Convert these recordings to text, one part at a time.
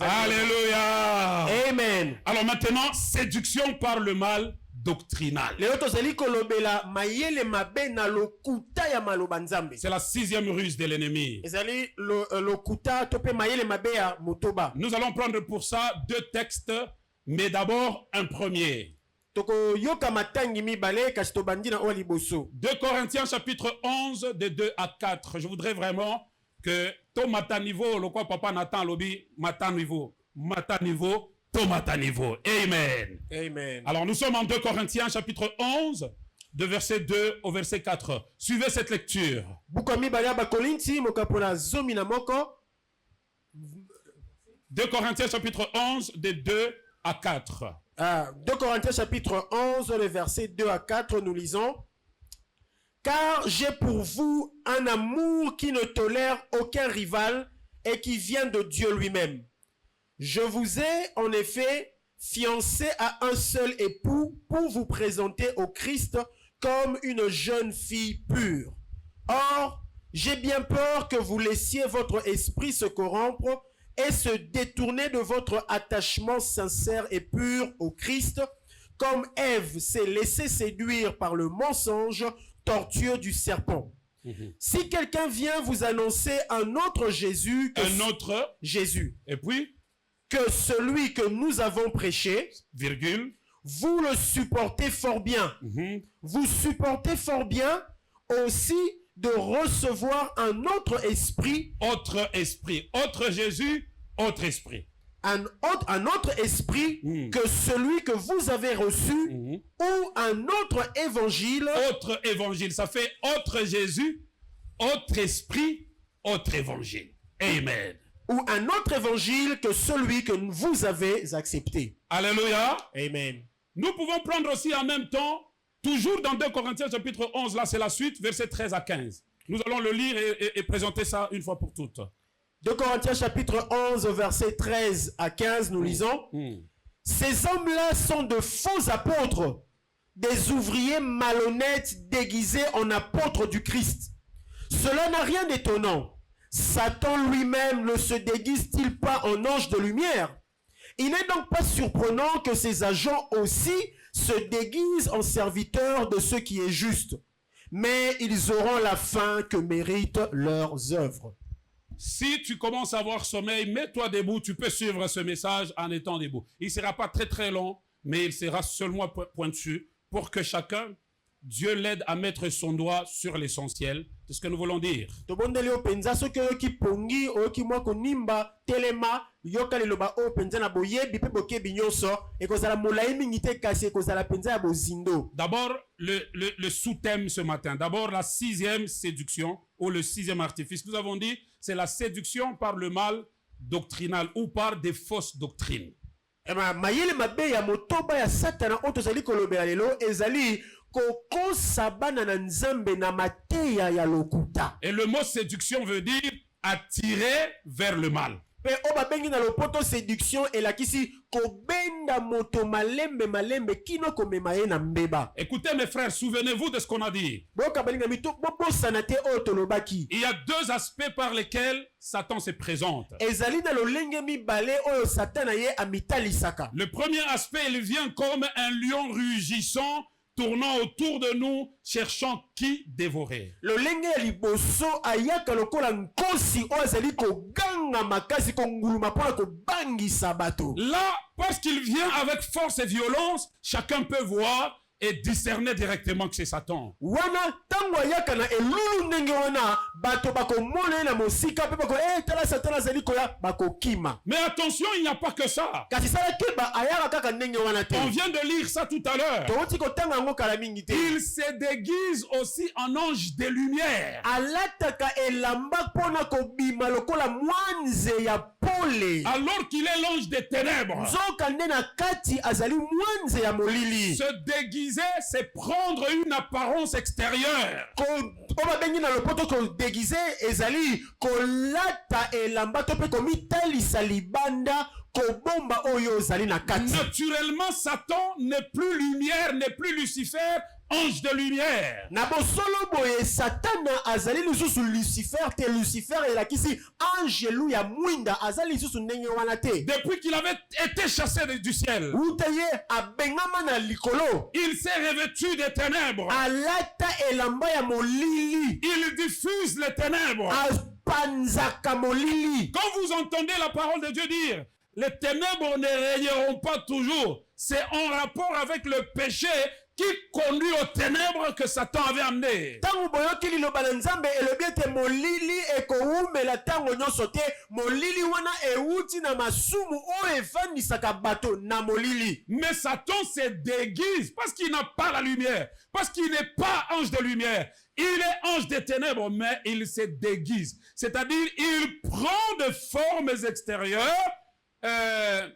Alléluia. Amen. Alors maintenant, séduction par le mal doctrinal. C'est la 6e ruse de l'ennemi. Nous allons prendre pour ça 2 textes, mais d'abord un premier. 2 Corinthiens chapitre 11 de 2 à 4. Je voudrais vraiment que tomata niveau, le quoi papa Nathan lobby, mata niveau, tomata niveau. Amen. Amen. Alors nous sommes en 2 Corinthiens chapitre 11 de verset 2 au verset 4. Suivez cette lecture. 2 Corinthiens chapitre 11 de 2 à 4. 2 Corinthiens chapitre 11, le verset 2 à 4, nous lisons. Car j'ai pour vous un amour qui ne tolère aucun rival et qui vient de Dieu lui-même. Je vous ai en effet fiancé à un seul époux pour vous présenter au Christ comme une jeune fille pure. Or, j'ai bien peur que vous laissiez votre esprit se corrompre et se détourner de votre attachement sincère et pur au Christ, comme Ève s'est laissée séduire par le mensonge tortueux du serpent. Si quelqu'un vient vous annoncer un autre Jésus, et puis que celui que nous avons prêché, virgule, vous le supportez fort bien. Vous supportez fort bien aussi de recevoir un autre esprit. Autre esprit. Autre Jésus, autre esprit. Un autre esprit que celui que vous avez reçu, ou un autre évangile. Autre évangile, ça fait autre Jésus, autre esprit, autre évangile. Amen. Ou un autre évangile que celui que vous avez accepté. Alléluia. Amen. Nous pouvons prendre aussi en même temps, toujours dans 2 Corinthiens chapitre 11, là c'est la suite, versets 13 à 15. Nous allons le lire et présenter ça une fois pour toutes. 2 Corinthiens chapitre 11, versets 13 à 15, nous lisons. Ces hommes-là sont de faux apôtres, des ouvriers malhonnêtes déguisés en apôtres du Christ. Cela n'a rien d'étonnant. Satan lui-même ne se déguise-t-il pas en ange de lumière? Il n'est donc pas surprenant que ces agents aussi se déguisent en serviteurs de ce qui est juste. Mais ils auront la fin que méritent leurs œuvres. Si tu commences à avoir sommeil, mets-toi debout, tu peux suivre ce message en étant debout. Il ne sera pas très très long, mais il sera seulement pointu pour que chacun, Dieu l'aide à mettre son doigt sur l'essentiel de ce que nous voulons dire. D'abord, le sous-thème ce matin. D'abord, la 6e séduction ou le 6e artifice. Nous avons dit, c'est la séduction par le mal doctrinal ou par des fausses doctrines. Et le mot séduction veut dire attirer vers le mal. Écoutez mes frères, souvenez-vous de ce qu'on a dit. Il y a 2 aspects par lesquels Satan se présente. Le premier aspect, il vient comme un lion rugissant, tournant autour de nous, cherchant qui dévorer. Là, parce qu'il vient avec force et violence, chacun peut voir et discerner directement que c'est Satan. Mais attention, il n'y a pas que ça. On vient de lire ça tout à l'heure. Il se déguise aussi en ange de lumière. Alors qu'il est l'ange des ténèbres. Se déguiser, c'est prendre une apparence extérieure. Naturellement, Satan n'est plus lumière, n'est plus Lucifer, ange de lumière. Na bosolo boye Satana azali lisusu Lucifer te Lucifer elakisi angelu ya mwinda azali lisusu ndenge wana te. Depuis qu'il avait été chassé du ciel, Utaye abengama na likolo. il s'est revêtu des ténèbres. Alata elamba ya molili. Il diffuse les ténèbres. Panzaka molili. Quand vous entendez la parole de Dieu dire, les ténèbres ne régneront pas toujours, c'est en rapport avec le péché qui conduit aux ténèbres que Satan avait amené. Tango boyoki liloba na Nzambe elobi ete molili ekoumela tango nyonso te molili wana euti na masumu oyo efandisaka bato na molili. Mais Satan se déguise parce qu'il n'a pas la lumière, parce qu'il n'est pas ange de lumière. Il est ange des ténèbres, mais il se déguise. C'est-à-dire, il prend des formes extérieures,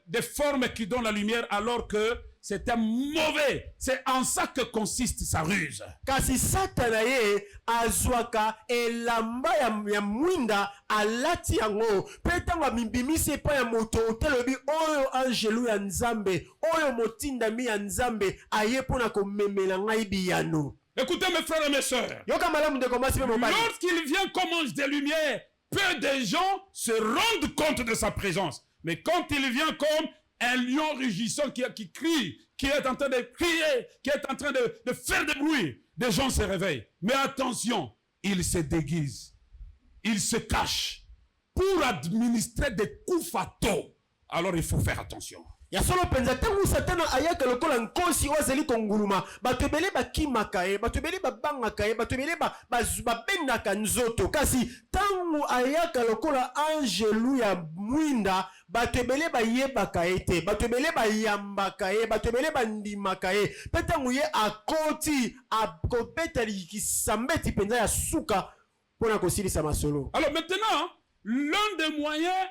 des formes qui donnent la lumière, alors que c'est un mauvais. C'est en ça que consiste sa ruse. Kasi Satana ye azwaka elamba ya mwinda alati yango pe tango amibimisi epai ya moto otelobi oyo angelu ya Nzambe oyo motindami ya Nzambe aye mpona komemela ngai biyano. Écoutez mes frères et mes sœurs, lorsqu'il vient comme ange de lumière, peu de gens se rendent compte de sa présence. Mais quand il vient comme un lion rugissant qui crie, qui est en train de crier, qui est en train de faire du bruit, des gens se réveillent. Mais attention, il se déguise, il se cache pour administrer des coups fataux. Alors il faut faire attention. Ya solo penza tangu Satana ayaka lokola nkosi wazeli konguluma bato ebele bakimaka ye bato ebele babangaka ye bato ebele babendaka nzoto kasi tangu ayaka lokola angelu ya mwinda bato ebele bayebaka ye te bato ebele bayambaka ye bato ebele bandimaka ye pe tangu ye akoti akobeta likisambeti penza ya suka mpona kosilisa masolo. Alors maintenant, l'un des moyens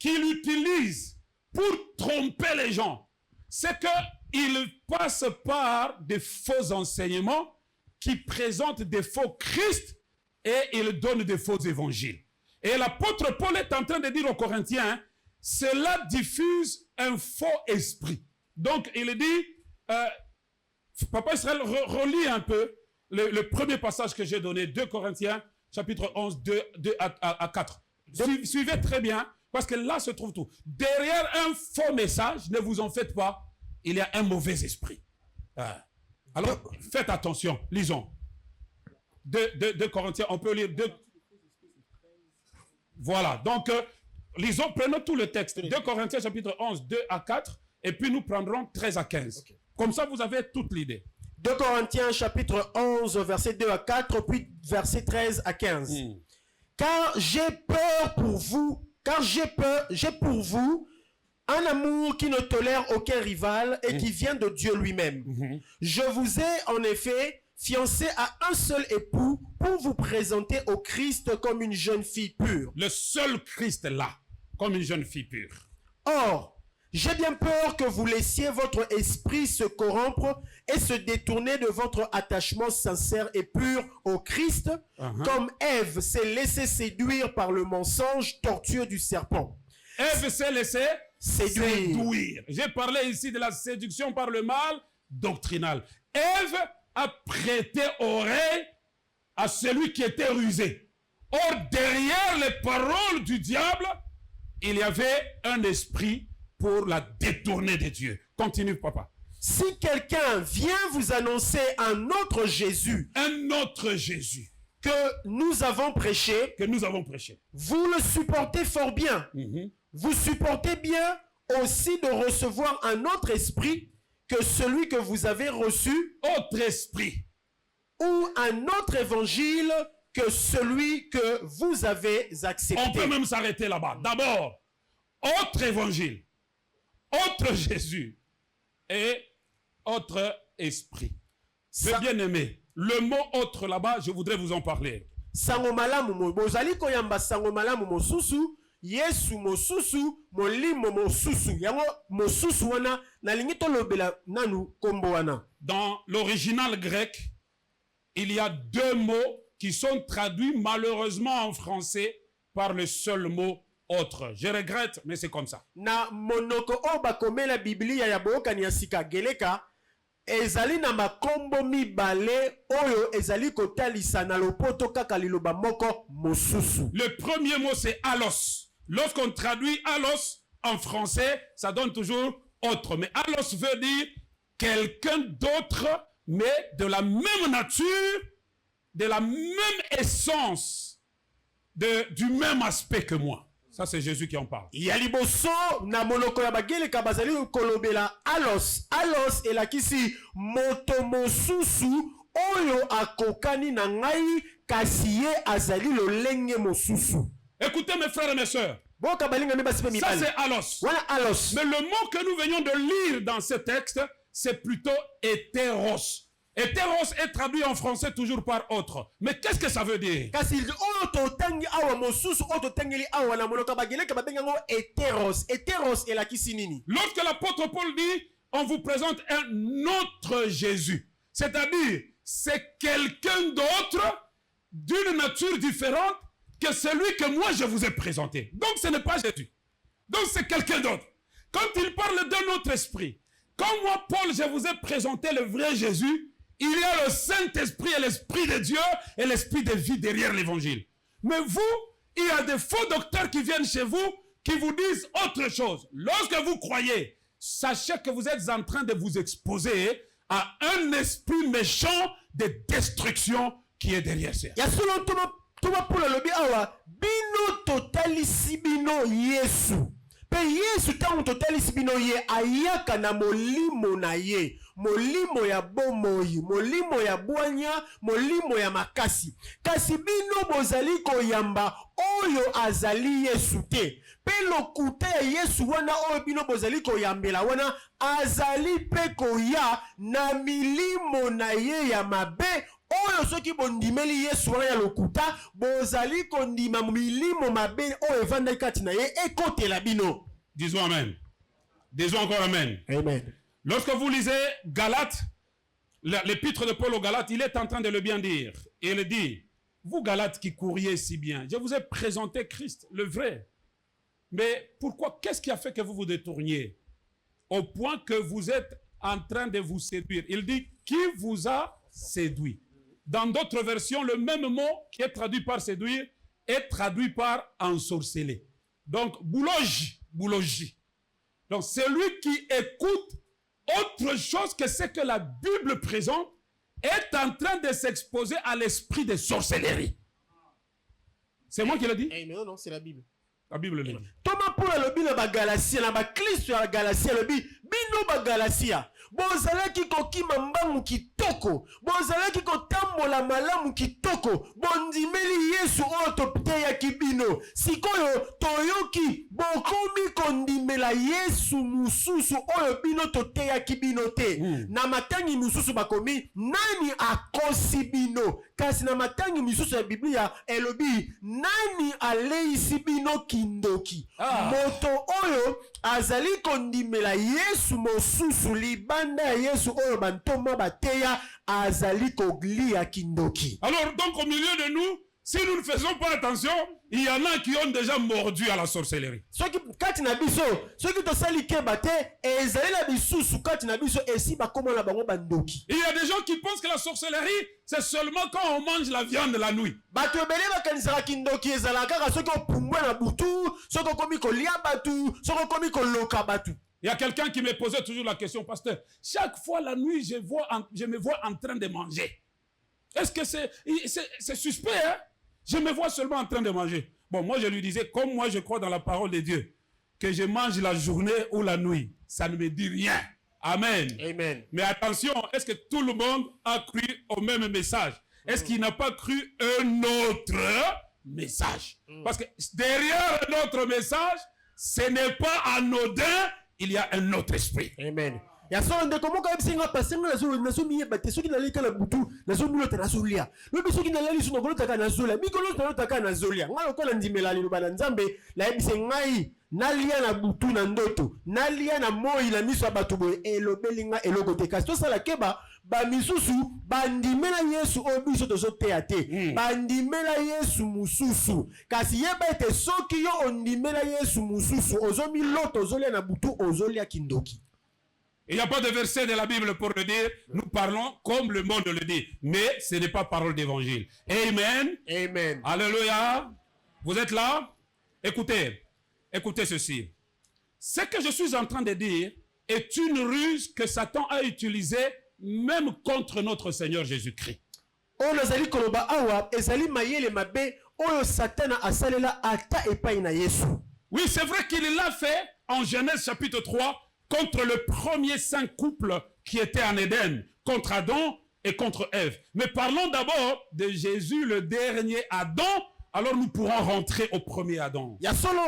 qu'il utilise pour tromper les gens, c'est qu'il passe par des faux enseignements qui présentent des faux Christ et il donne des faux évangiles. Et l'apôtre Paul est en train de dire aux Corinthiens, cela diffuse un faux esprit. Donc il dit, Papa Israël, relis un peu le premier passage que j'ai donné, 2 Corinthiens, chapitre 11, 2 à 4. Suivez très bien. Parce que là se trouve tout. Derrière un faux message, ne vous en faites pas, il y a un mauvais esprit. Alors, faites attention, lisons. 2 Corinthiens, on peut lire 2. Voilà, donc, lisons, prenons tout le texte. 2 Corinthiens, chapitre 11, 2 à 4, et puis nous prendrons 13 à 15. Okay. Comme ça, vous avez toute l'idée. 2 Corinthiens, chapitre 11, verset 2 à 4, puis verset 13 à 15. Car j'ai peur pour vous. Car j'ai pour vous un amour qui ne tolère aucun rival et qui vient de Dieu lui-même. Je vous ai en effet fiancé à un seul époux pour vous présenter au Christ comme une jeune fille pure. Le seul Christ là, comme une jeune fille pure. Or, j'ai bien peur que vous laissiez votre esprit se corrompre et se détourner de votre attachement sincère et pur au Christ, comme Ève s'est laissée séduire par le mensonge tortueux du serpent. Ève s'est laissée séduire. J'ai parlé ici de la séduction par le mal doctrinal. Ève a prêté oreille à celui qui était rusé. Or, derrière les paroles du diable, il y avait un esprit pour la détourner de Dieu. Continue, papa. Si quelqu'un vient vous annoncer un autre Jésus, que nous avons prêché, vous le supportez fort bien. Vous supportez bien aussi de recevoir un autre esprit que celui que vous avez reçu, autre esprit, ou un autre évangile que celui que vous avez accepté. On peut même s'arrêter là-bas. D'abord, autre évangile, autre Jésus et autre esprit. Mes bien-aimés, le mot autre là-bas, je voudrais vous en parler. Sango malamu bozali koyamba sango malamu mosusu, Yesu mosusu, molimo mosusu. Yango mosusu wana nalingi tolobela nanu kombo wana. Dans l'original grec, il y a 2 mots qui sont traduits malheureusement en français par le seul mot autre. Je regrette, mais c'est comme ça. Na monoko o bakomela Biblia ya boka ni asika geleka ezali na makombo mibale oyo ezali kotalisa na lopoto kaka liloba moko mosusu. Le premier mot c'est allos. Lorsqu'on traduit allos en français, ça donne toujours autre. Mais allos veut dire quelqu'un d'autre, mais de la même nature, de la même essence, du même aspect que moi. Ça, c'est Jésus qui en parle. Yaliboso na monoko ya bagele kabazali kolobela alos. Alos elakisi moto mosusu oyo akokani na ngai kasi ye azali lolenge mosusu. Écoutez mes frères et mes sœurs. Ça c'est alos. Voilà alos. Mais le mot que nous venions de lire dans ce texte, c'est plutôt hétéros. Hétéros est traduit en français toujours par autre. Mais qu'est-ce que ça veut dire? Lorsque l'apôtre Paul dit, on vous présente un autre Jésus. C'est-à-dire, c'est quelqu'un d'autre, d'une nature différente que celui que moi je vous ai présenté. Donc ce n'est pas Jésus. Donc c'est quelqu'un d'autre. Quand il parle d'un autre esprit, comme moi Paul je vous ai présenté le vrai Jésus, il y a le Saint-Esprit et l'Esprit de Dieu et l'Esprit de vie derrière l'évangile. Mais vous, il y a des faux docteurs qui viennent chez vous, qui vous disent autre chose. Lorsque vous croyez, sachez que vous êtes en train de vous exposer à un esprit méchant de destruction qui est derrière ça. Pe Yesu tangu totalisi bino ye ayaka na molimo na ye, molimo ya bomoi, molimo ya bwanya, molimo ya makasi. Kasi bino bozali koyamba oyo azali Yesu te. Pe lokuta ya Yesu wana oyo bino bozali koyambela wana azali pe koya na milimo na ye ya mabe. Oyo soki bondimeli Yesu wana ya lokuta bozali kondima milimo mabe oyo evanda kati na ye ekotela bino. Disons amen. Disons encore amen. Amen. Lorsque vous lisez Galates, l'épître de Paul aux Galates, il est en train de le bien dire. Et il dit, vous Galates qui courriez si bien, je vous ai présenté Christ, le vrai. Mais pourquoi, qu'est-ce qui a fait que vous vous détourniez au point que vous êtes en train de vous séduire? Il dit, qui vous a séduit? Dans d'autres versions, le même mot qui est traduit par séduire est traduit par ensorceler. Donc, boulogie. Donc, celui qui écoute autre chose que ce que la Bible présente est en train de s'exposer à l'esprit de sorcellerie. C'est moi qui l'ai dit? Non, non, c'est la Bible. La Bible le dit. Thomas pour le Bible ba Galatia, na ba Christ ya Galatia le bi bino ba Galatia. Bozalaki kokima mbangu kitoko, bozalaki kotambola malamu kitoko, bondimeli Yesu oyo toteya kibino. Sikoyo toyoki bokomi kondimela Yesu mususu oyo bino toteya kibino te. Na matangi mususu bakomi nani akosi bino. Kasi na matangi mususu ya Biblia elobi nani aleisi bino kindoki. Moto oyo azali kondimela Yesu mosusu libanda ya Yesu oyo bantoma bateya azali koglia kindoki. Alors donc au milieu de nous, si nous ne faisons pas attention, il y en a qui ont déjà mordu à la sorcellerie. Soki kati na biso, soki tosali keba te ezali na bisusu kati na biso esi bakoma na bango bandoki. Il y a des gens qui pensent que la sorcellerie c'est seulement quand on mange la viande la nuit. Bato ebele bakanisaka kindoki ezala kaka soki opumbwa na butu, soki okomi kolia batu, soki okomi koloka batu. Il y a quelqu'un qui me posait toujours la question, pasteur, chaque fois la nuit je me vois en train de manger. Est-ce que c'est suspect, hein? Je me vois seulement en train de manger. Bon, moi je lui disais, comme moi je crois dans la parole de Dieu, que je mange la journée ou la nuit, ça ne me dit rien. Amen. Amen. Mais attention, est-ce que tout le monde a cru au même message? Est-ce qu'il n'a pas cru un autre message? Parce que derrière un autre message, ce n'est pas anodin, il y a un autre esprit. Amen. Ya so ndeko moka bisinga pasenga nazo miye bate soki na leka na butu nazo mulota nazo lia lobi soki na leli suno kolota kana zolia mikolota kana zolia ngalo kola ndimela liloba na nzambe la yebise ngai nalia na butu na ndoto nalia na moi na miso bato boye elobelinga eloko te kasi to sala keba ba misusu bandimela Yesu obiso tozo teate bandimela Yesu mususu kasi yeba ete soki yo ondimela Yesu mususu ozomi loto ozolia na butu ozolia kindoki. Il n'y a pas de verset de la Bible pour le dire. Nous parlons comme le monde le dit. Mais ce n'est pas parole d'évangile. Amen. Amen. Alléluia. Vous êtes là? Écoutez. Écoutez ceci. Ce que je suis en train de dire est une ruse que Satan a utilisée même contre notre Seigneur Jésus-Christ. Oyo nazali koloba awa ezali mayele mabe oyo Satana asalela ata epai na Yesu. Oui, c'est vrai qu'il l'a fait en Genèse chapitre 3 contre le premier 5 couples qui étaient en Éden, contre Adam et contre Ève. Mais parlons d'abord de Jésus, le dernier Adam. Alors nous pourrons rentrer au premier Adam. Ya solo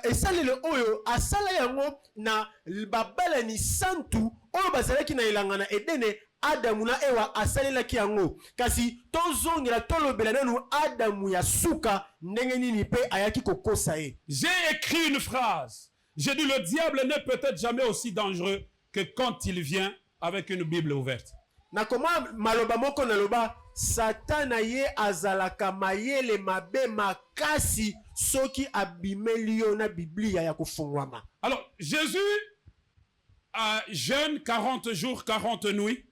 esalele oyo asala yango na babala ni santu oyo bazalaki na ilanga na Edene. Adamu na Ewa asalelaki yango kasi tozongela tolobela nanu Adamu ya suka ndenge nini pe ayaki kokosa ye. J'ai écrit une phrase. J'ai dit le diable n'est peut-être jamais aussi dangereux que quand il vient avec une Bible ouverte. Na koma maloba moko na loba Satana ye azalaka mayele mabe makasi soki abimeli yo na Biblia ya kufungwama. Alors Jésus jeûne 40 jours 40 nuits.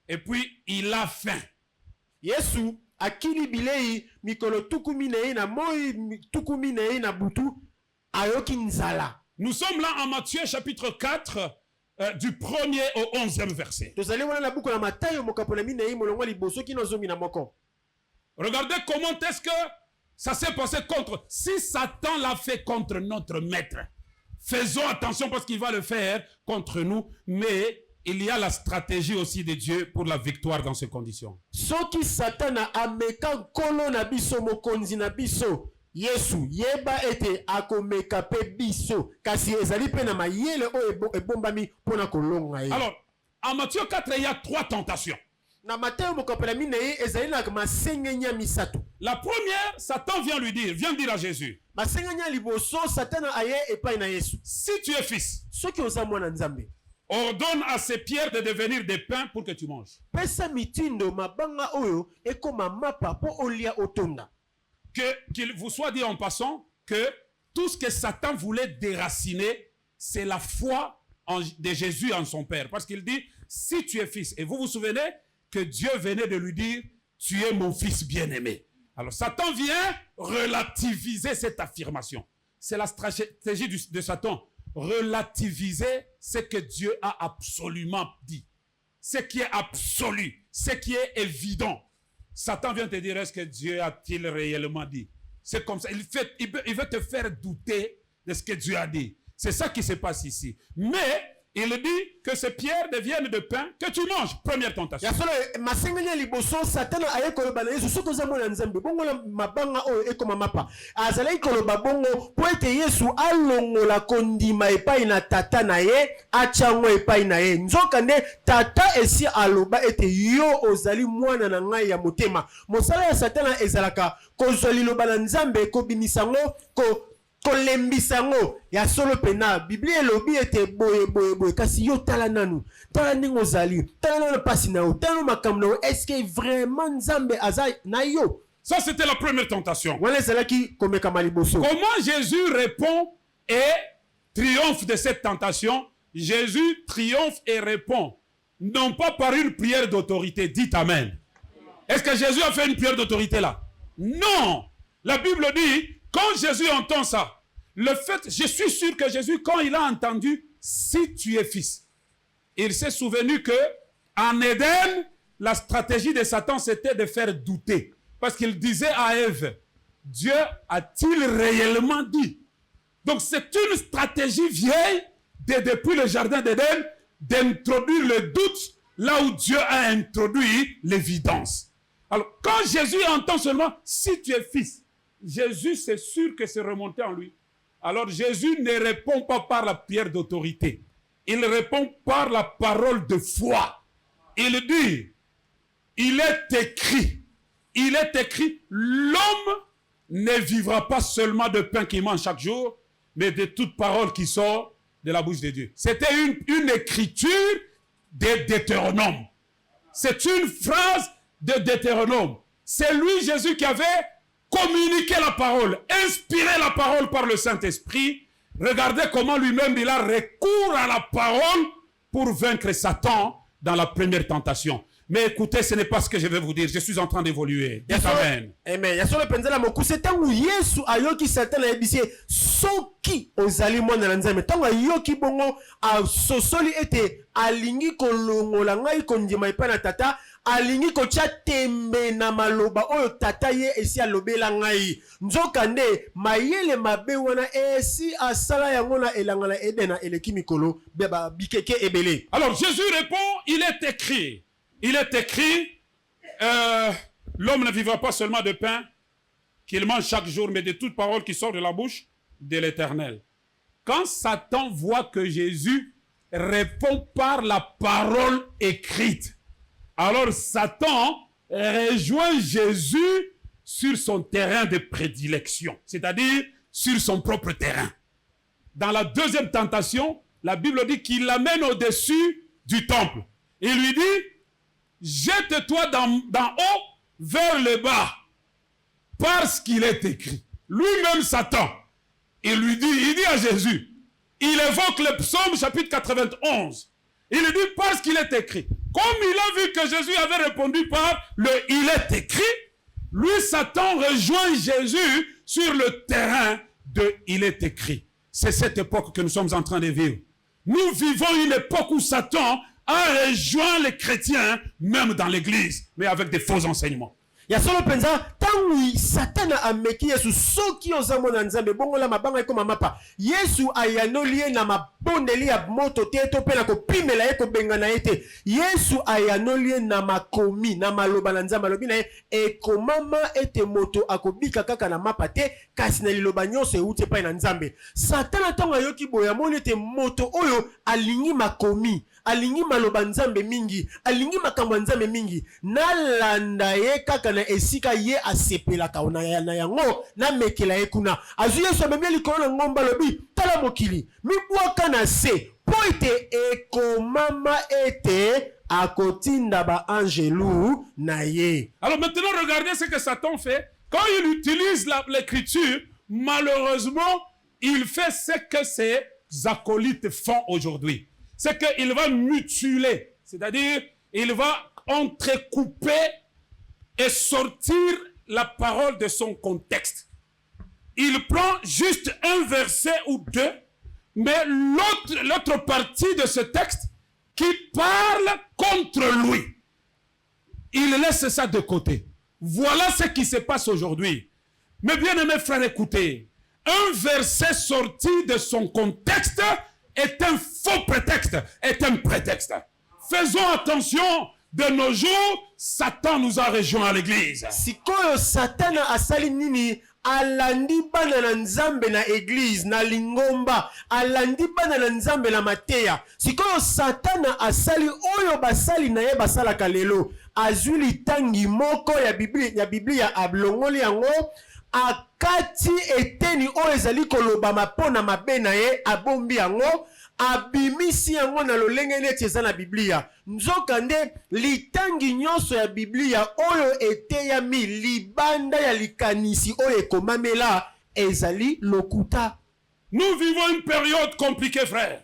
Et puis, il a faim. Yesu akili bilei mikolo tukumi na ye na moi tukumi na ye na butu ayoki nzala. Nous sommes là en Matthieu chapitre 4 du 1er au 11e verset. Tozali wana na buku na Matayo mokapo na mina ye molongwa liboso kino zomi na moko. Regardez comment est-ce que ça s'est passé contre. Si Satan l'a fait contre notre maître, faisons attention parce qu'il va le faire contre nous, mais il y a la stratégie aussi de Dieu pour la victoire dans ces conditions. Soki Satana ameka kolo na biso mokonzi na biso Yesu yeba ete akomeka pe biso kasi ezali pe na mayele o ebombami pona kolonga ye. Alors, en Matthieu 4, il y a 3 tentations. Na Matayo mokapela mine ye ezali na masengenya misato. La première, Satan vient dire à Jésus. Masengenya liboso Satana aye epai na Yesu. Si tu es fils, soki oza mwana nzambe, ordonne à ces pierres de devenir des pains pour que tu manges. Pesa mitindo mabanga oyo ekoma mapa po olia otonda. Qu'il vous soit dit en passant que tout ce que Satan voulait déraciner, c'est la foi de Jésus en son Père. Parce qu'il dit, si tu es fils, et vous vous souvenez que Dieu venait de lui dire, tu es mon fils bien-aimé. Alors Satan vient relativiser cette affirmation. C'est la stratégie de Satan. Relativiser ce que Dieu a absolument dit. Ce qui est absolu, ce qui est évident. Satan vient te dire, est-ce que Dieu a-t-il réellement dit? C'est comme ça. Il veut te faire douter de ce que Dieu a dit. C'est ça qui se passe ici. Mais il dit que ces pierres deviennent de pain que tu manges. Première tentation. kolembisango ya solo pena Biblia elobi ete boye kasi yo tala nanu tala ningo zali tala nanu pasi na yo tala makambo na yo est-ce vraiment nzambe aza na yo. Ça c'était la première tentation. Wala ezalaki komeka liboso. Comment Jésus répond et triomphe de cette tentation? Jésus triomphe et répond non pas par une prière d'autorité. Dites amen. Est-ce que Jésus a fait une prière d'autorité là? Non. La Bible dit quand Jésus entend ça, le fait, je suis sûr que Jésus, quand il a entendu, si tu es fils, il s'est souvenu que en Éden, la stratégie de Satan, c'était de faire douter. Parce qu'il disait à Ève, Dieu a-t-il réellement dit? Donc c'est une stratégie vieille, depuis le jardin d'Éden, d'introduire le doute là où Dieu a introduit l'évidence. Alors quand Jésus entend seulement, si tu es fils, Jésus, c'est sûr que c'est remonté en lui. Alors Jésus ne répond pas par la prière d'autorité. Il répond par la parole de foi. Il dit, il est écrit, l'homme ne vivra pas seulement de pain qu'il mange chaque jour, mais de toute parole qui sort de la bouche de Dieu. C'était une écriture de Deutéronome. C'est une phrase de Deutéronome. C'est lui, Jésus, qui avait communiqué la parole, inspiré la parole par le Saint-Esprit. Regardez comment lui-même il a recours à la parole pour vaincre Satan dans la première tentation. Mais écoutez, ce n'est pas ce que je vais vous dire. Je suis en train d'évoluer. Amen. Amen. Yasolo penzela mokusi tangu Yesu ayoki Satan na ebisi soki ozali mwana na Nzambe. Tangu ayoki bongo sosoli ete alingi kolongola ngai kondima epai na tata, alingi kotia tembe na maloba oyo tata ye esi alobela ngai. Nzokande mayele mabe wana esi asala yango na elanga na Edena eleki mikolo beba bikeke ebele. Alors Jésus répond, il est écrit. Il est écrit, l'homme ne vivra pas seulement de pain qu'il mange chaque jour, mais de toute parole qui sort de la bouche de l'Éternel. Quand Satan voit que Jésus répond par la parole écrite, alors Satan rejoint Jésus sur son terrain de prédilection, c'est-à-dire sur son propre terrain. Dans la deuxième tentation, la Bible dit qu'il l'amène au-dessus du temple. Il lui dit, jette-toi d'en haut vers le bas, parce qu'il est écrit. Lui-même, Satan, il dit à Jésus, il évoque le psaume chapitre 91. Il lui dit, parce qu'il est écrit. Comme il a vu que Jésus avait répondu par le « il est écrit », lui, Satan, rejoint Jésus sur le terrain de « il est écrit ». C'est cette époque que nous sommes en train de vivre. Nous vivons une époque où Satan a rejoint les chrétiens, même dans l'église, mais avec des faux enseignements. Yasolo penza tangu Satan ameki Yesu soki ozamo na Nzambe bongola mabanga eko mapa Yesu ayanoli na mabondeli ya moto te to pe na kopimela ye kobengana ete Yesu ayanoli na makomi na maloba na Nzambe alobi na ye ekomama ete moto akobika kaka na mapa te kasi na liloba nyonso euti epai na Nzambe. Satan tangu ayoki boya moni ete moto oyo alingi makomi, alingi maloba Nzambe mingi, alingi makambo Nzambe mingi, nalanda ye kaka na esika ye asepelaka na yango na mekela ye kuna. Azu Yesu amemi likolo na ngomba lobi tala mokili mibwaka na se po ete ekomama ete akotinda ba angelu na ye. Alors maintenant regardez ce que Satan fait. Quand il utilise l'écriture, malheureusement il fait ce que ses acolytes font aujourd'hui. C'est qu'il va mutiler, c'est-à-dire il va entrecouper et sortir la parole de son contexte. Il prend juste un verset ou deux, mais l'autre partie de ce texte qui parle contre lui, il laisse ça de côté. Voilà ce qui se passe aujourd'hui. Mes bien-aimés frères, écoutez, un verset sorti de son contexte est un faux prétexte, est un prétexte. Faisons attention, de nos jours, Satan nous a rejoints à l'église. Sikoyo Satan asali nini alandi bana na Nzambe na église na lingomba, alandi bana na Nzambe na mateya. Sikoyo Satan asali oyo basali na ye basalaka lelo, azuli tangi moko ya Biblia ablongoli yango akati eteni oyo ezali koloba mapona mabe na ye abombi yango abimisi yango na lolenge neti eza na Biblia. Nzokande litangi nyonso ya Biblia oyo eteyami libanda ya likanisi oyo ekomamela ezali lokuta. Nous vivons une période compliquée, frère.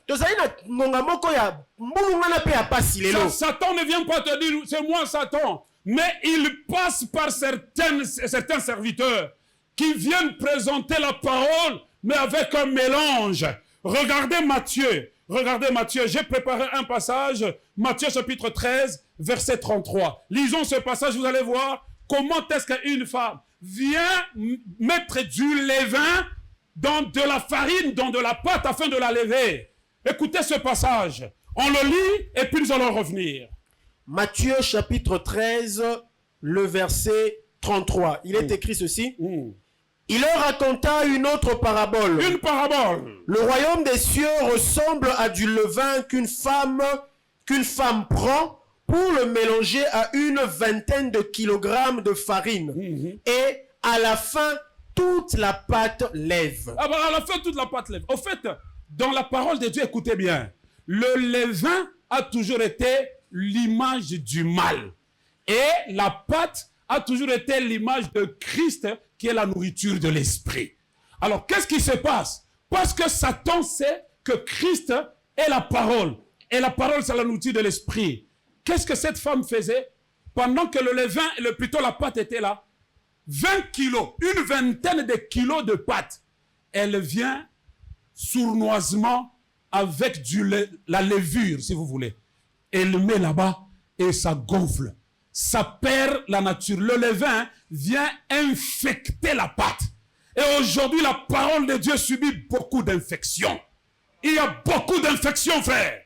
Satan ne vient pas te dire c'est moi Satan, mais il passe par certains serviteurs qui viennent présenter la parole, mais avec un mélange. Regardez Matthieu, j'ai préparé un passage, Matthieu chapitre 13, verset 33. Lisons ce passage, vous allez voir comment est-ce qu'une femme vient mettre du levain dans de la farine, dans de la pâte afin de la lever. Écoutez ce passage, on le lit et puis nous allons revenir. Matthieu chapitre 13, le verset 33. Il est écrit ceci. Il leur raconta une autre parabole. Une parabole. Le royaume des cieux ressemble à du levain qu'une femme prend pour le mélanger à une vingtaine de kilogrammes de farine. Et à la fin, toute la pâte lève. Ah bah à la fin, toute la pâte lève. Au fait, dans la parole de Dieu, écoutez bien, le levain a toujours été l'image du mal. Et la pâte a toujours été l'image de Christ, qui est la nourriture de l'esprit. Alors, qu'est-ce qui se passe? Parce que Satan sait que Christ est la parole. Et la parole, c'est la nourriture de l'esprit. Qu'est-ce que cette femme faisait? Pendant que le levain, plutôt la pâte était là, 20 kilos, une vingtaine de kilos de pâte, elle vient sournoisement avec la levure, si vous voulez. Elle le met là-bas et ça gonfle. Ça perd la nature. Le levain vient infecter la pâte. Et aujourd'hui, la parole de Dieu subit beaucoup d'infections. Il y a beaucoup d'infections, frère.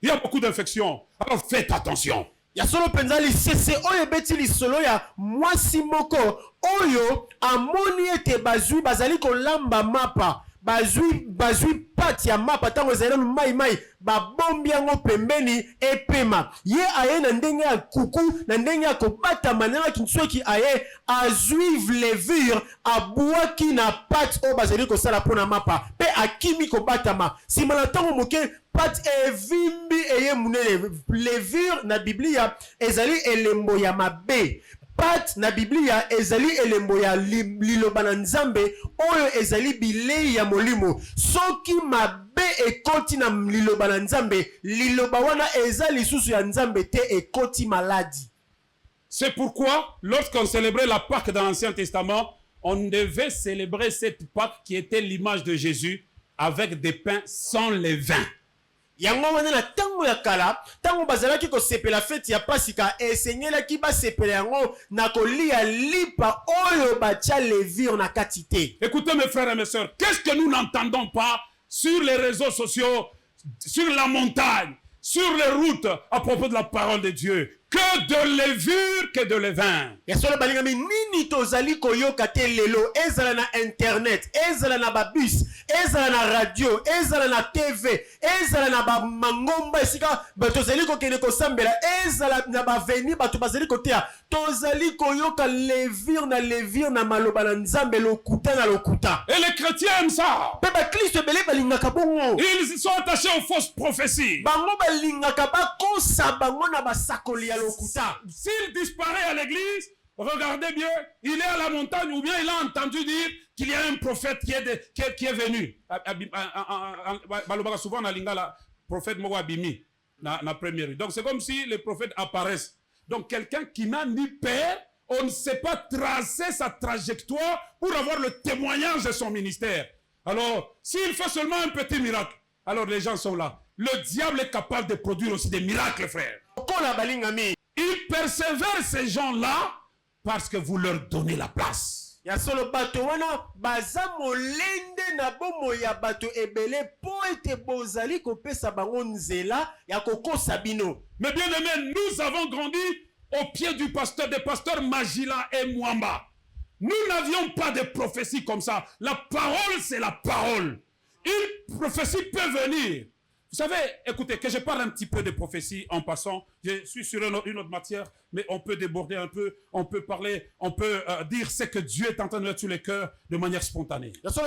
Il y a beaucoup d'infections. Alors faites attention. Ya solo penza lisese oyo beti lisolo ya mwasi moko oyo amoni ete bazali kolamba mapa bazui pati ya mapa tango ezali mai babombi yango pembeni epema ye aye na ndenge ya kuku na ndenge ya kobatama na kinsoki aye azui levure abuaki na pati oyo bazali kosala mpona mapa pe akimi kobatama nsima na ntango moke pati evimbi eye munene levure na biblia ezali elembo ya mabe pat na biblia ezali elembo ya liloba na nzambe oyo ezali bilei ya molimo soki mabe ekoti na liloba na nzambe liloba wana eza lisusu ya nzambe te ekoti maladi. C'est pourquoi lorsqu'on célébrait la Pâque dans l'Ancien Testament, on devait célébrer cette Pâque qui était l'image de Jésus avec des pains sans levain. Yango wana na tango ya kala tango bazalaki ko sepela fete ya pasika esengelaki ba sepela yango na kolia lipa oyo batia levure na katite. Écoutez mes frères et mes sœurs, qu'est-ce que nous n'entendons pas sur les réseaux sociaux, sur la montagne, sur les routes à propos de la parole de Dieu? Que de levure, que de levain. Ya solo balingami nini tozali koyoka te lelo ezala na internet, ezala na babus, ezala na radio, ezala na TV, ezala na ba mangomba esika tozali kokende kosambela, ezala na baveni bato bazali kotea tozali koyoka levure na maloba na nzambe lokuta na lokuta. Et les chrétiens aiment ça. Pe ba Kristo bele balingaka bongo. Ils sont attachés aux fausses prophéties. Bango balingaka ba kosa bango na basakoli ya lokuta. S'il disparaît à l'église, regardez bien, il est à la montagne ou bien il a entendu dire qu'il y a un prophète qui est venu. Souvent on a lingala prophète mo abimi na première. Donc c'est comme si les prophètes apparaissent. Donc quelqu'un qui n'a ni père, on ne sait pas tracer sa trajectoire pour avoir le témoignage de son ministère. Alors, s'il fait seulement un petit miracle, alors les gens sont là. Le diable est capable de produire aussi des miracles, frère. Il persévère ces gens-là parce que vous leur donnez la place. Ya solo bato wana baza molende na bomo ya bato ebele po ete bozali kopesa bango nzela ya kokosa bino. Mais bien aimé, nous avons grandi au pied du pasteur, des pasteurs Magila et Mwamba. Nous n'avions pas de prophétie comme ça. La parole, c'est la parole. Une prophétie peut venir. Vous savez, écoutez, que je parle un petit peu de prophétie en passant. Je suis sur une autre matière, mais on peut déborder un peu, on peut parler, on peut dire ce que Dieu est en train de mettre sur les cœurs de manière spontanée. Maintenant,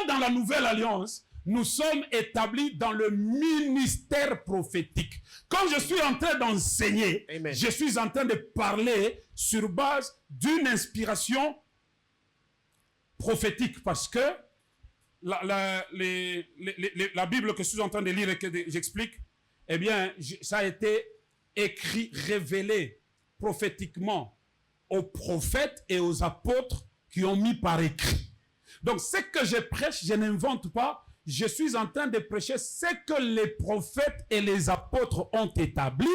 dans la nouvelle alliance, nous sommes établis dans le ministère prophétique. Quand je suis en train d'enseigner, je suis en train de parler sur base d'une inspiration prophétique parce que la Bible que je suis en train de lire et que j'explique, eh bien, ça a été écrit, révélé prophétiquement aux prophètes et aux apôtres qui ont mis par écrit. Donc, ce que je prêche, je n'invente pas. Je suis en train de prêcher ce que les prophètes et les apôtres ont établi.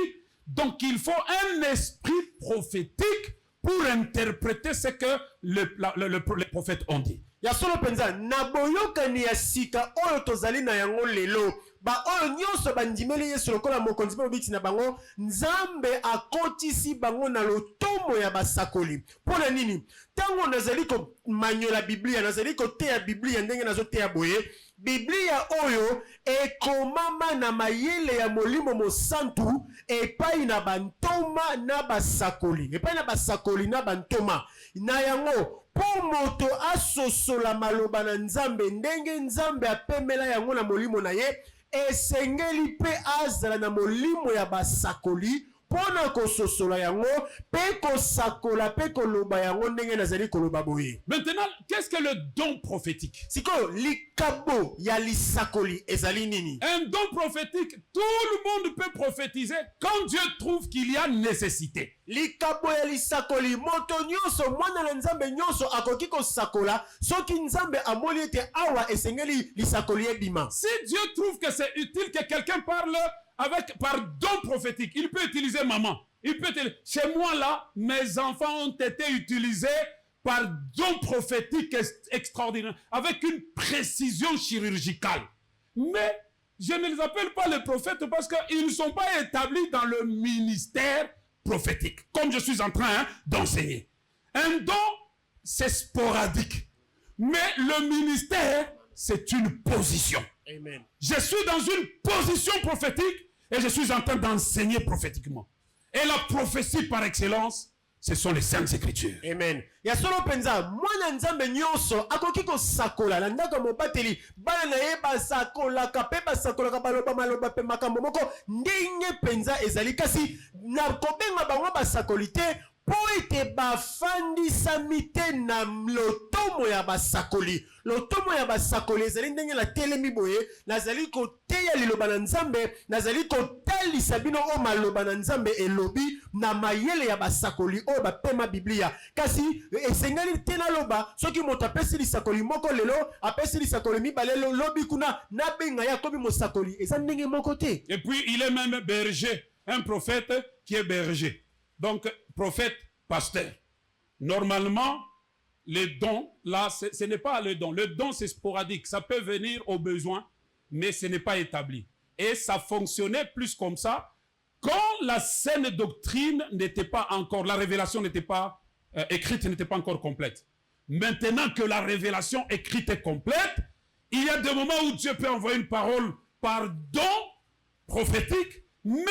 Donc, il faut un esprit prophétique pour interpréter ce que les prophètes ont dit. Ya solo penza na boyoka ni ya sika oyo tozali na yango lelo ba oyo nyonso bandimeli Yesu lokola mokonzi pe biti na bango nzambe akotisi bango na lotomo ya basakoli pona nini tango nazali ko manyola biblia nazali ko teya biblia ndenge nazo teya boye biblia oyo ekomama na mayele ya molimo mosantu epai na bantoma na basakoli epai na basakoli na bantoma na yango po moto asosola maloba na nzambe ndenge nzambe apemela yango na molimo na ye esengeli pe azala na molimo ya basakoli pona kososola yango pe kosakola pe koloba yango ndenge nazali koloba boye. Maintenant, qu'est-ce que le don prophétique? Siko likabo ya lisakoli ezali nini? Un don prophétique, tout le monde peut prophétiser quand Dieu trouve qu'il y a nécessité. Likabo ya lisakoli moto nyonso mwana na nzambe nyonso akoki kosakola soki nzambe amoni ete awa esengeli lisakoli ebima. Si Dieu trouve que c'est utile que quelqu'un parle par don prophétique, il peut utiliser maman. Il peut utiliser. Chez moi là, mes enfants ont été utilisés par don prophétique extraordinaire, avec une précision chirurgicale. Mais je ne les appelle pas les prophètes parce qu'ils ne sont pas établis dans le ministère prophétique, comme je suis en train d'enseigner. Un don, c'est sporadique. Mais le ministère, c'est une position. Amen. Je suis dans une position prophétique et je suis en train d'enseigner prophétiquement. Et la prophétie par excellence, ce sont les Saintes Écritures. Amen. Ya solo penza mwana nzambe nyonso akoki kosakola na ndako mobateli bana na ye basakola kape basakola ka baloba maloba pe makambo moko ndenge penza ezali kasi na kobenga bango basakoli te po ete bafandisami te na lotomo ya basakoli. Lotomo ya basakoli ezali ndenge na telemi boye nazali koteya liloba na nzambe nazali kotalisa bino o maloba na nzambe elobi na mayele ya basakoli o bapema biblia kasi esengeli te naloba soki moto apesi lisakoli moko lelo apesi lisakoli mibale lobi kuna nabenga ya komi mosakoli eza ndenge moko te. Et puis il est même berger, un prophète qui est berger. Donc prophète, pasteur. Normalement, les dons, là, ce n'est pas le don. Le don, c'est sporadique. Ça peut venir au besoin, mais ce n'est pas établi. Et ça fonctionnait plus comme ça quand la saine doctrine n'était pas encore, la révélation n'était pas écrite, n'était pas encore complète. Maintenant que la révélation écrite est complète, il y a des moments où Dieu peut envoyer une parole par don prophétique, mais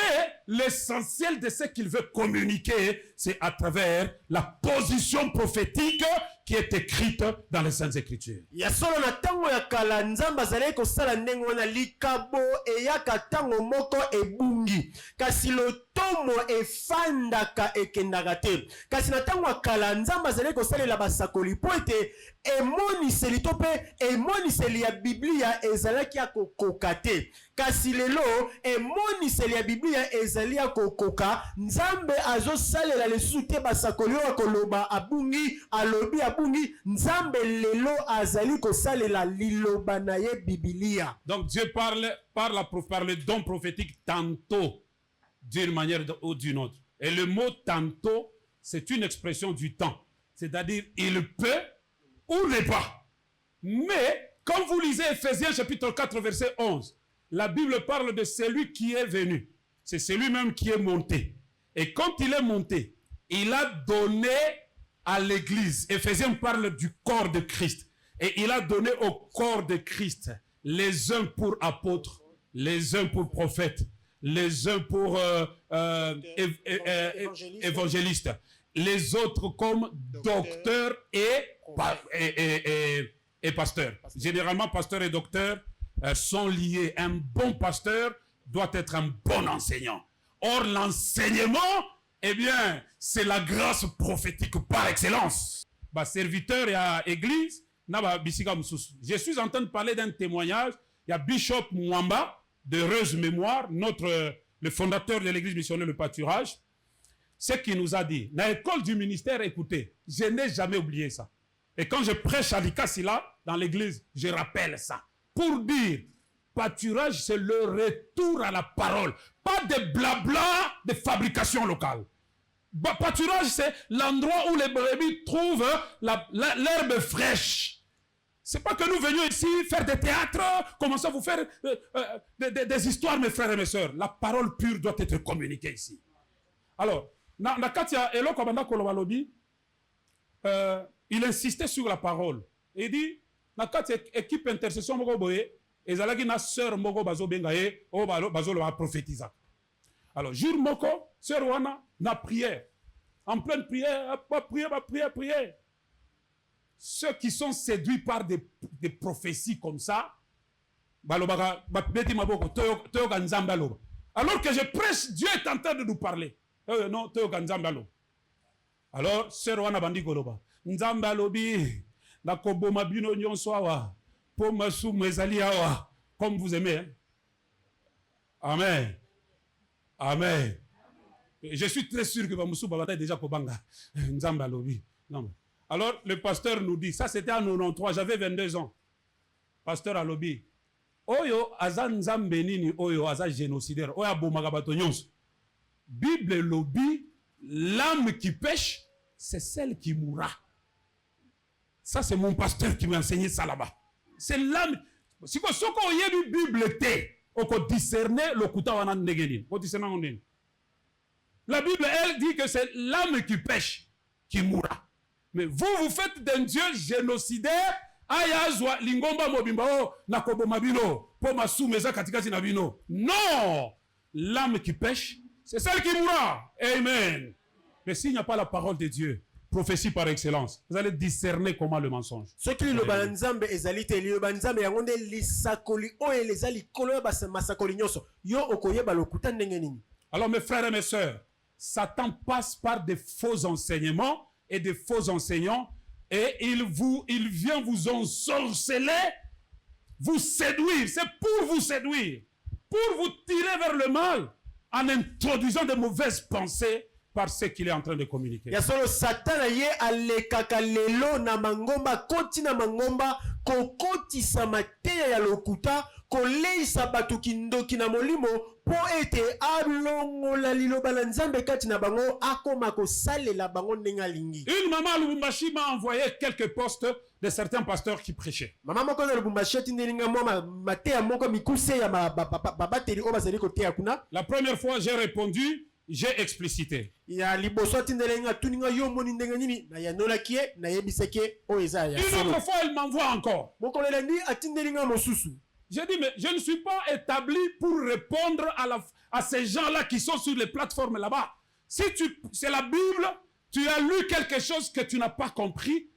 l'essentiel de ce qu'il veut communiquer, c'est à travers la position prophétique qui est écrite dans les Saintes Écritures. Ya solo na tango ya kala nzamba azali kosala ndenge wana likabo eyaka tango moko ebungi kasi lotomo efandaka ekendaka te kasi na tango ya kala nzamba azali kosalela basakoli po ete emoniseli to mpe emoniseli ya biblia ezalaki ya kokoka te kasi lelo emoniseli ya biblia ezali ya kokoka nzambe azosalela lisusu te basakoli oyo akoloba abungi alobi abungi nzambe lelo azali kosalela liloba na ye biblia. Donc Dieu parle par le don prophétique tantôt d'une manière ou d'une autre. Et le mot tantôt, c'est une expression du temps. C'est-à-dire il peut ou ne pas. Mais quand vous lisez Ephésiens chapitre 4 verset 11, la Bible parle de celui qui est venu. C'est celui-même qui est monté. Et quand il est monté, il a donné à l'église. Éphésiens parle du corps de Christ. Et il a donné au corps de Christ les uns pour apôtres, les uns pour prophètes, les uns pour évangélistes, les autres comme docteurs et pasteurs. Généralement, pasteurs et docteurs sont liés. Un bon pasteur doit être un bon enseignant. Or, l'enseignement, eh bien, c'est la grâce prophétique par excellence. Bah, serviteur et église, je suis en train de parler d'un témoignage. Il y a Bishop Mwamba, d'heureuse mémoire, le fondateur de l'église missionnaire Le Pâturage, ce qu'il nous a dit. Dans l'école du ministère, écoutez, je n'ai jamais oublié ça. Et quand je prêche à l'Ikasila, dans l'église, je rappelle ça. Pour dire, pâturage, c'est le retour à la parole. Pas de blabla de fabrication locale. Pâturage, c'est l'endroit où les brebis trouvent l'herbe fraîche. C'est pas que nous venions ici faire des théâtres, commencer à vous faire des histoires, mes frères et mes sœurs. La parole pure doit être communiquée ici. Alors, il insistait sur la parole. Il dit, dans l'équipe intercession, et zalaki na sœur moko bazo bengaye o bazo lo prophétisa. Alors jour moko sœur wana na prière en pleine prière prière. Ceux qui sont séduits par des prophéties comme ça balobaka beti maboko toyoka nzamba loba. Alors que je prêche, Dieu est en train de nous parler. Non, toyoka nzambe alo. Alors, sœur wana bandi koloba. Nzambe alobi, na koboma bino nyonso awa, po masumu ezali awa, comme vous aimez. Hein? Amen. Amen. Je suis très sûr que Bamusu Babata déjà kobanga. Nzambe alobi. Non. Alors, le pasteur nous dit, ça c'était en 93, j'avais 22 ans. Pasteur alobi. Oyo aza nzambe nini oyo aza génocidaire. Oyo abomaka bato nyonso. Bible lobi, l'âme qui pêche, c'est celle qui mourra. Ça, c'est mon pasteur qui m'a enseigné ça là-bas. C'est l'âme. Si vous avez lu la Bible, vous pouvez discerner le kouta wana ndegeni. Vous discernez on est. La Bible, elle dit que c'est l'âme qui pêche qui mourra. Mais vous, vous faites d'un Dieu génocidaire. Ayazwa lingomba mobimba o nakobo mabino po masumeza katikati na bino. Non, l'âme qui pêche, c'est celle qui mourra. Amen. Mais s'il n'y a pas la parole de Dieu, prophétie par excellence, vous allez discerner comment le mensonge. Ce qui le banzambe ezalite li banzambe yangonde lisakoli o elezali kolo ba masakoli nyoso. Yo okoyeba lokuta ndenge nini. Alors mes frères et mes sœurs, Satan passe par des faux enseignements et des faux enseignants. Et il vient vous ensorceler, vous séduire. C'est pour vous séduire, pour vous tirer vers le mal, en introduisant de mauvaises pensées par ce qu'il est en train de communiquer. Ya solo Satan ye alekaka lelo na mangomba koti na mangomba kokoti sa mateya ya lokuta koleisa batu kindoki na molimo po ete alongola liloba la nzambe kati na bango akoma kosalela bango ndenga lingi. Une maman à Lubumbashi m'a envoyé quelques postes de certains pasteurs qui prêchaient. Maman moko na Lubumbashi tindelinga mwa mateya moko mikuse ya babateli o bazali koteya kuna. La première fois j'ai répondu, j'ai explicité. Ya liboso tindelinga tuninga yo moni ndenga nini na ya nolaki na yebiseke o eza ya. Une autre fois elle m'envoie encore. Moko lelandi atindelinga mosusu. J'ai dit, mais je ne suis pas établi pour répondre à ces gens-là qui sont sur les plateformes là-bas. Si c'est la Bible, tu as lu quelque chose que tu n'as pas compris,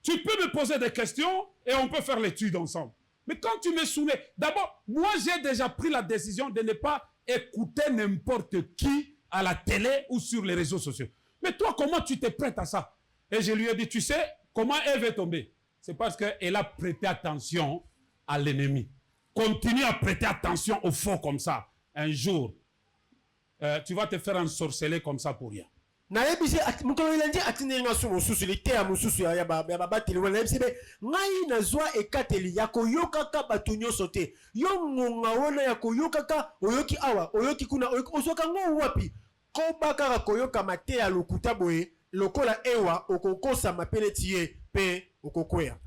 tu peux me poser des questions et on peut faire l'étude ensemble. Mais quand tu me soumets, d'abord, moi j'ai déjà pris la décision de ne pas écouter n'importe qui à la télé ou sur les réseaux sociaux. Mais toi, comment tu te prêtes à ça? Et je lui ai dit, tu sais, comment Ève est tombée? C'est parce qu'elle a prêté attention à l'ennemi. Continue à prêter attention au faux comme ça. Un jour, tu vas te faire ensorceler comme ça pour rien. À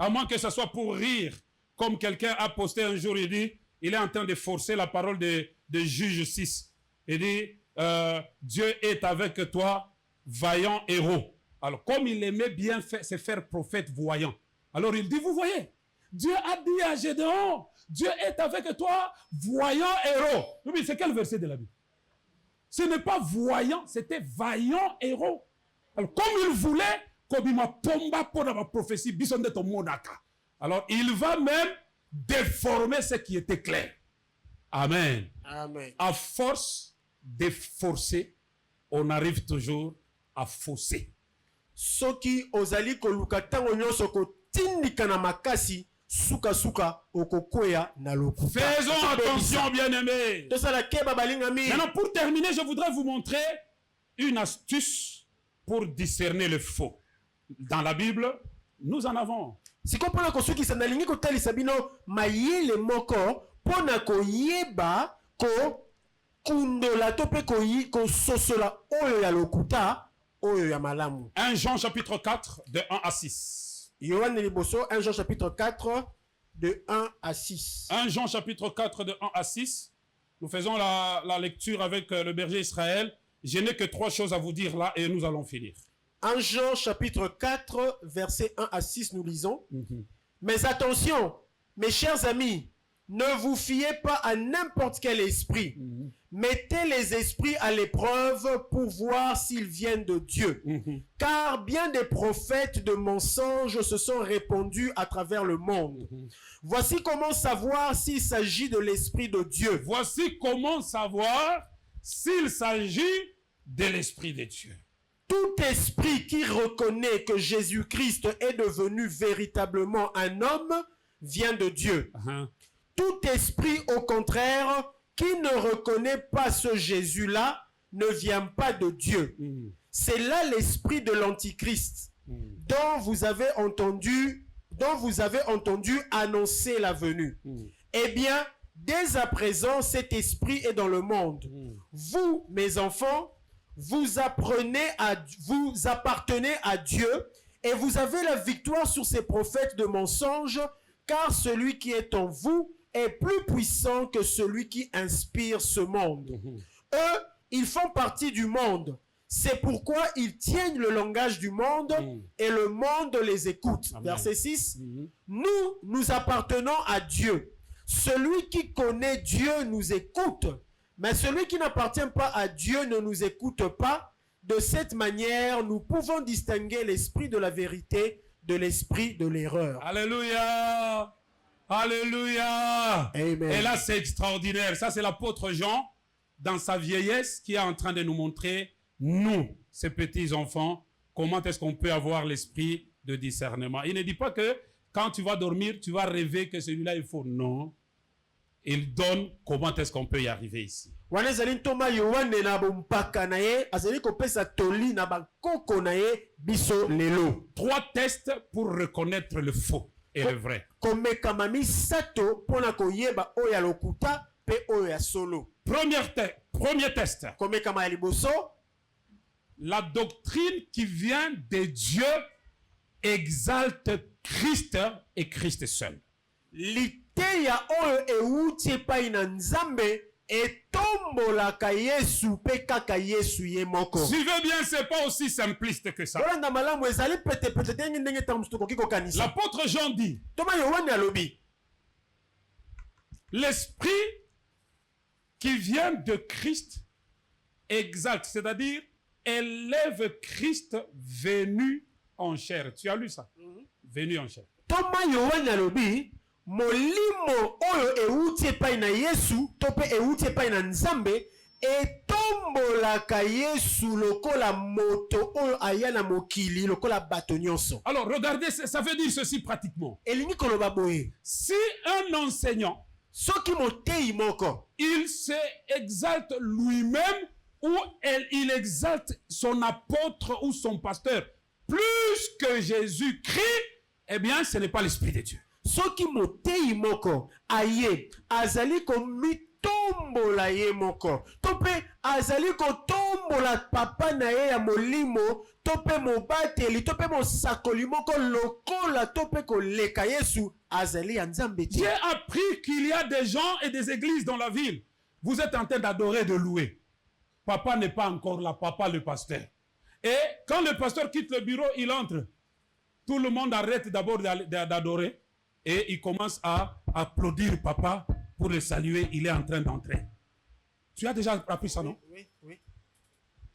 moins que ce soit pour rire. Comme quelqu'un a posté un jour, il dit, il est en train de forcer la parole de Juge 6. Il dit, Dieu est avec toi, vaillant héros. Alors, comme il aimait bien se faire prophète voyant, alors il dit, vous voyez, Dieu a dit à Gédéon, Dieu est avec toi, voyant héros. Oui, c'est quel verset de la Bible? Ce n'est pas voyant, c'était vaillant héros. Alors, comme il voulait, comme il m'a pomba pour la prophétie, bison de ton monaka. Alors, il va même déformer ce qui était clair. Amen. Amen. À force de forcer, on arrive toujours à fausser. Soki ozali koluka tango nyonso ko tindika na makasi suka suka okokoya na lokuta. Faisons attention, bien-aimés. Maintenant, pour terminer, je voudrais vous montrer une astuce pour discerner le faux. Dans la Bible, nous en avons. Si comprendre ko soki sanalingi ko talisa bino mayele moko pona ko yeba ko kundola to pe ko sosola oyo ya lokuta oyo ya malamu. 1 Jean chapitre 4 de 1 à 6. Yohane liboso 1 Jean chapitre 4 de 1 à 6. 1 Jean chapitre 4 de 1 à 6. Nous faisons la lecture avec le berger Israël. Je n'ai que 3 choses à vous dire là et nous allons finir. 1 Jean chapitre 4, versets 1 à 6, nous lisons. Mais attention, mes chers amis, ne vous fiez pas à n'importe quel esprit. Mettez les esprits à l'épreuve pour voir s'ils viennent de Dieu. Car bien des prophètes de mensonges se sont répandus à travers le monde. Voici comment savoir s'il s'agit de l'esprit de Dieu. Voici comment savoir s'il s'agit de l'Esprit de Dieu. Tout esprit qui reconnaît que Jésus-Christ est devenu véritablement un homme vient de Dieu. Tout esprit, au contraire, qui ne reconnaît pas ce Jésus-là, ne vient pas de Dieu. C'est là l'esprit de l'Antichrist, dont vous avez entendu annoncer la venue. Eh bien, dès à présent, cet esprit est dans le monde. Vous, mes enfants, vous appartenez à Dieu et vous avez la victoire sur ces prophètes de mensonges, car celui qui est en vous est plus puissant que celui qui inspire ce monde. Eux, ils font partie du monde. C'est pourquoi ils tiennent le langage du monde et le monde les écoute. Amen. Verset 6. Nous appartenons à Dieu. Celui qui connaît Dieu nous écoute. Mais celui qui n'appartient pas à Dieu ne nous écoute pas. De cette manière, nous pouvons distinguer l'esprit de la vérité de l'esprit de l'erreur. Alléluia! Alléluia! Amen. Et là, c'est extraordinaire. Ça, c'est l'apôtre Jean, dans sa vieillesse, qui est en train de nous montrer, nous, ces petits-enfants, comment est-ce qu'on peut avoir l'esprit de discernement. Il ne dit pas que quand tu vas dormir, tu vas rêver que celui-là est faux. Non. Il donne comment est-ce qu'on peut y arriver ici. Trois tests pour reconnaître le faux et le vrai. Premier test. La doctrine qui vient de Dieu exalte Christ et Christ seul. Liteya oyo ewuti epai na Nzambe etombolaka Yesu pe kaka Yesu ye moko. Suivez bien, c'est pas aussi simpliste que ça. L'apôtre Jean dit, l'esprit qui vient de Christ exalte, c'est-à-dire élève Christ venu en chair. Tu as lu ça? Venu en chair. Molimo oyo ewuti epai na Yesu tope ewuti epai na Nzambe etombolaka Yesu lokola moto oyo aya na mokili lokola bato nyonso. Alors regardez, ça veut dire ceci pratiquement. Elingi koloba boye. Si un enseignant, soki motei moko, il se exalte lui-même ou il exalte son apôtre ou son pasteur plus que Jésus-Christ, eh bien ce n'est pas l'Esprit de Dieu. Soki motei moko aye azali ko mitombola ye moko tope azali ko tombola papa na ye ya molimo tope mobateli tope mosakoli moko lokola tope ko leka Yesu azali ya Nzambe. J'ai appris qu'il y a des gens et des églises dans la ville. Vous êtes en train d'adorer, de louer. Papa n'est pas encore là, papa le pasteur. Et quand le pasteur quitte le bureau, il entre. Tout le monde arrête d'abord d'adorer. Et il commence à applaudir papa pour le saluer. Il est en train d'entrer. Tu as déjà appris ça, non? Oui.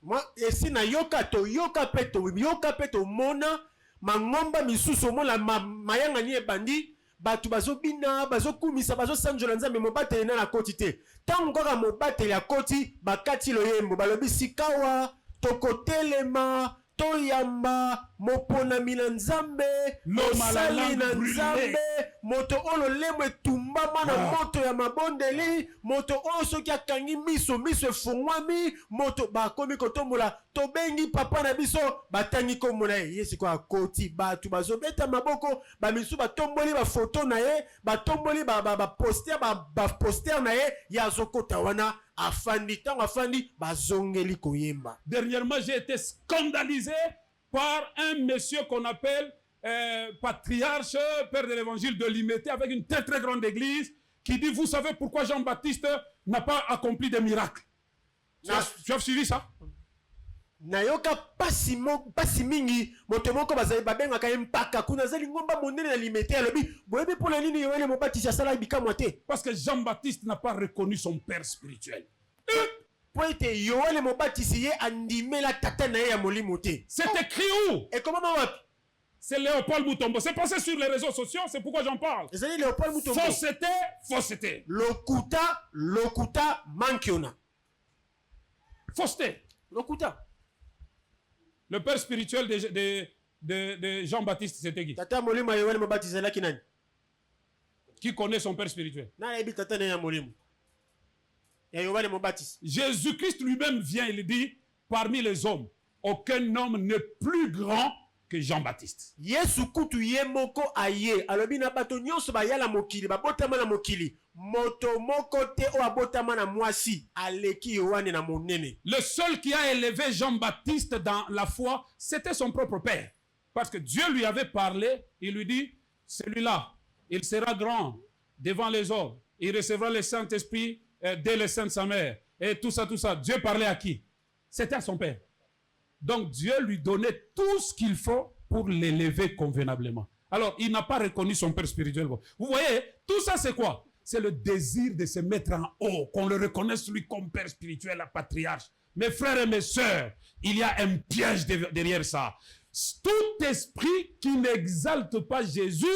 Moi, ici, na yoka peto mona, mangomba misuso mona mayanga ni ebandi, batu bazo bina, bazo kumisa, bazo sanjola Nzambe mobate na koti te. Tango kaka mobate ya koti, bakati lo yembo, balobi sikawa, tokotelema, toyamba moponami na Nzambe mosali na Nzambe moto olo lemo etumbama na moto ya mabondeli moto oyo soki akangi miso efungwami moto bakomi kotombola tobengi papa na biso batangi kombo na ye ye sikoyo akoti bato bazobeta maboko bamisu batomboli bafoto na ye batomboli baposter na ye ye azokota wana afandi tango afandi bazongeli koyemba. Dernièrement, j'ai été scandalisé par un monsieur qu'on appelle patriarche, père de l'évangile de Limété, avec une très très grande église, qui dit, vous savez pourquoi Jean-Baptiste n'a pas accompli des miracles? Tu as suivi ça? Nayoka pasi mingi moto moko bazali babengaka mpaka kuna zali ngomba monene na Limété alobi boyebi pona nini yoele mobatisi sala bikamwa te parce que Jean-Baptiste n'a pas reconnu son père spirituel. Poete yoele mobatisi ye andimela tata na ye ya molimo te. C'est écrit où? Et comment wapi? C'est Léopold Mutombo. C'est passé sur les réseaux sociaux, c'est pourquoi j'en parle. C'est Léopold Mutombo. Fausseté. Lokuta mankiona. Fausseté. lokuta. Le père spirituel de Jean-Baptiste, c'était qui? Tata molimo ya Yohane Mobatizelaki nani? Qui connaît son père spirituel? Na yebi tata na ya molimo ya Yohane Mobatize. Jésus-Christ lui-même vient, il dit, parmi les hommes, aucun homme n'est plus grand que Jean-Baptiste. Yesu kutu ye moko aye. Alobi na bato nyonso bayala mokili, babotama na mokili. Moto moko te o abotama na mwasi, aleki Yohane na monene. Le seul qui a élevé Jean-Baptiste dans la foi, c'était son propre père. Parce que Dieu lui avait parlé, il lui dit, celui-là, il sera grand devant les hommes. Il recevra le Saint-Esprit dès le sein de sa mère. Et tout ça, tout ça. Dieu parlait à qui? C'était à son père. Donc Dieu lui donnait tout ce qu'il faut pour l'élever convenablement. Alors, il n'a pas reconnu son père spirituel. Vous voyez, tout ça c'est quoi? C'est le désir de se mettre en haut, qu'on le reconnaisse lui comme père spirituel, la patriarche. Mes frères et mes sœurs, il y a un piège derrière ça. Tout esprit qui n'exalte pas Jésus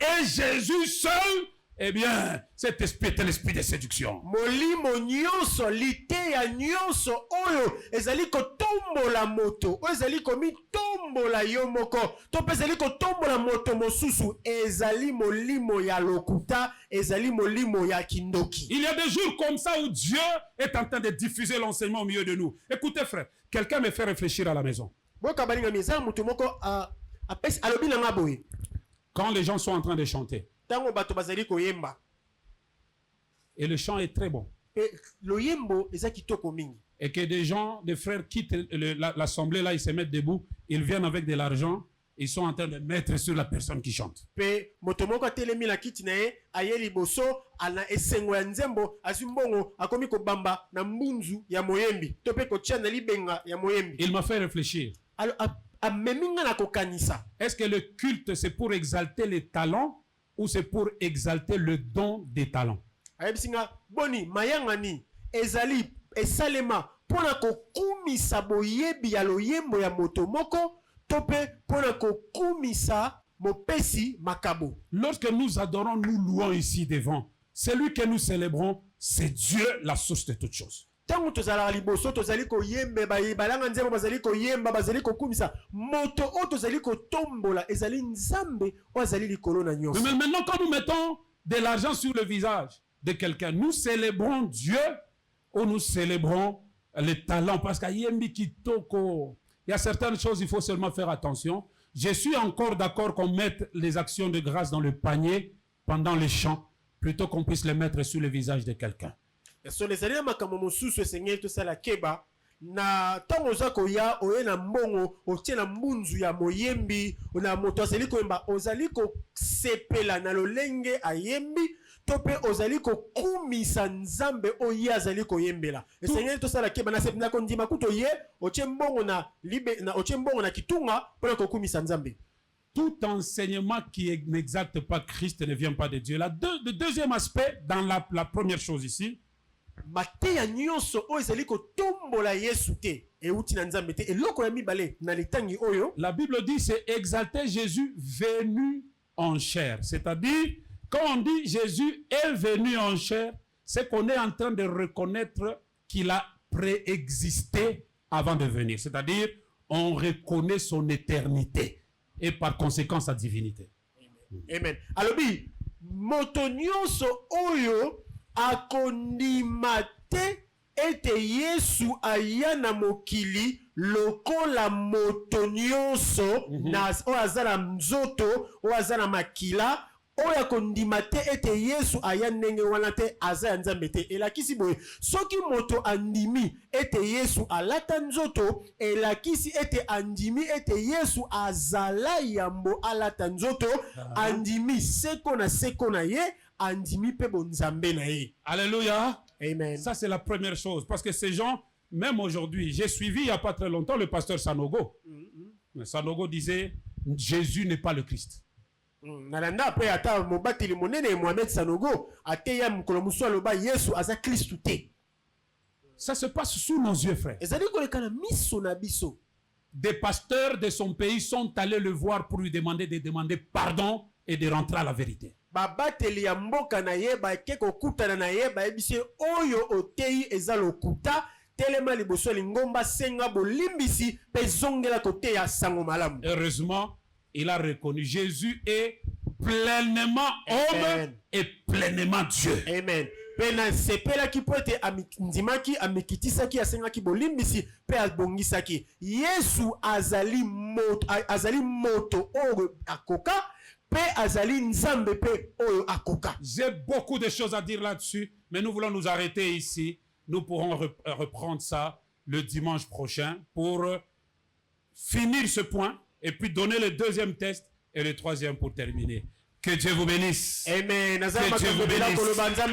et Jésus seul, eh bien, cet esprit est un esprit de séduction. Molimo nyonso, liteya nyonso oyo ezali kotombola moto, oyo ezali komi tombola yo moko, to pe ezali kotombola moto mosusu, ezali molimo ya lokuta, ezali molimo ya kindoki. Il y a des jours comme ça où Dieu est en train de diffuser l'enseignement au milieu de nous. Écoutez frère, quelqu'un me fait réfléchir à la maison. Quand les gens sont en train de chanter, et le chant est très bon, et que des gens, des frères quittent l'assemblée là, ils se mettent debout, ils viennent avec de l'argent, ils sont en train de mettre sur la personne qui chante. Il m'a fait réfléchir. Est-ce que le culte c'est pour exalter les talents ou c'est pour exalter le don des talents? Boni mayangani ezali esalema pona kokumisa boyebi ya loyembo ya moto moko tope pona kokumisa mopesi makabo. Lorsque nous adorons, nous louons ici devant, celui que nous célébrons, c'est Dieu, la source de toutes choses. Tango tozala liboso tozali ko yembe balanga nzembo bazali ko yemba bazali ko kumisa moto o tozali ko tombola ezali nzambe o azali likolo na nyonso. Mais maintenant quand nous mettons de l'argent sur le visage de quelqu'un, nous célébrons Dieu ou nous célébrons les talents? Parce qu'il y a certaines choses, il faut seulement faire attention. Je suis encore d'accord qu'on mette les actions de grâce dans le panier pendant les chants, plutôt qu'on puisse les mettre sur le visage de quelqu'un. Na tango zako ya oye na mbongo otie na mbunzu ya moyembi na moto azali koyemba ozali ko sepela na lolenge ayembi tope ozali ko kumisa nzambe oye azali koyembela esengeli tosala keba na sepela ko ndima kuto ye otie mbongo na libe na otie mbongo na kitunga pour ko kumisa nzambe. Tout enseignement qui n'exalte pas Christ ne vient pas de Dieu. Le deuxième aspect dans la première chose ici, mateya nyonso o ezali ko tombola Yesu te euti na nzambe te eloko ya mibale na litangi oyo. La Bible dit c'est exalter Jésus venu en chair. C'est-à-dire quand on dit Jésus est venu en chair, c'est qu'on est en train de reconnaître qu'il a préexisté avant de venir. C'est-à-dire on reconnaît son éternité et par conséquent sa divinité. Amen. Alobi moto nyonso oyo akondima te ete Yesu aya na mokili lokola moto nyonso na o azala nzoto o azala makila oyo akondima te ete Yesu aya ndenge wana te aza ya nzambe te. Elakisi boye soki moto andimi ete Yesu alata nzoto elakisi ete andimi ete Yesu azala yambo alata nzoto andimi seko na ye andimi pe bonzambe na ye. Alléluia. Amen. Ça c'est la première chose parce que ces gens, même aujourd'hui, j'ai suivi il n'y a pas très longtemps le pasteur Sanogo. Sanogo disait Jésus n'est pas le Christ. Nalanda après ata mobateli monene Mohamed Sanogo ateya mukolo musu aloba Yesu aza Kristu te. Ça se passe sous nos yeux, frère. Ezali koleka na miso na biso. Des pasteurs de son pays sont allés le voir pour lui demander de demander pardon et de rentrer à la vérité. Babateli ya mboka na ye ba ke kokutana na ye ba ebise oyo otei eza lokuta telema liboso ya lingomba senga bolimbisi pe zongela kote ya sango malamu. Heureusement, il a reconnu Jésus est pleinement homme Amen. et pleinement Dieu. Amen. Pe na sepelaki po ete ndimaki amikitisaki asengaki bolimbisi pe abongisaki. Yesu azali moto oyo akoka pe azali nzambe pe oyo akoka. J'ai beaucoup de choses à dire là-dessus, mais nous voulons nous arrêter ici. Nous pourrons reprendre ça le dimanche prochain pour finir ce point et puis donner le deuxième test et le troisième pour terminer. Que Dieu vous bénisse. Amen. Que Dieu vous bénisse.